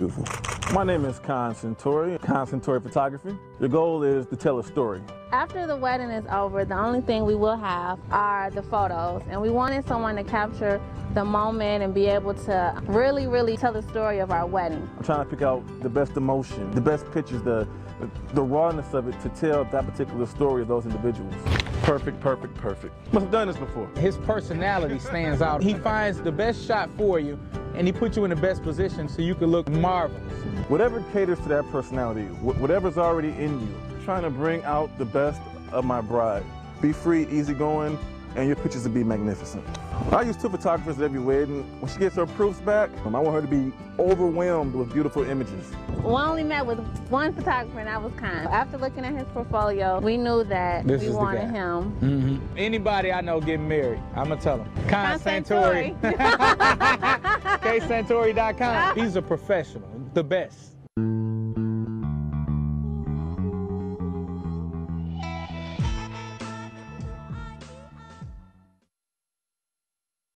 beautiful. My name is Khan Centauri, Khan Centauri Photography. Your goal is to tell a story. After the wedding is over, the only thing we will have are the photos, and we wanted someone to capture the moment and be able to really tell the story of our wedding. I'm trying to pick out the best emotion, the best pictures, the rawness of it to tell that particular story of those individuals. Perfect, perfect, perfect. Must have done this before. His personality stands out. He finds the best shot for you, and he puts you in the best position so you can look marvelous. Whatever caters to that personality, whatever's already in you, trying to bring out the best of my bride. Be free, easygoing, and your pictures will be magnificent. I use 2 photographers at every wedding. When she gets her proofs back, I want her to be overwhelmed with beautiful images. We only met with 1 photographer, and that was Khan. After looking at his portfolio, we knew that we wanted him. Anybody I know getting married, I'm going to tell him. Khan Centauri. KSantori.com. He's a professional, the best.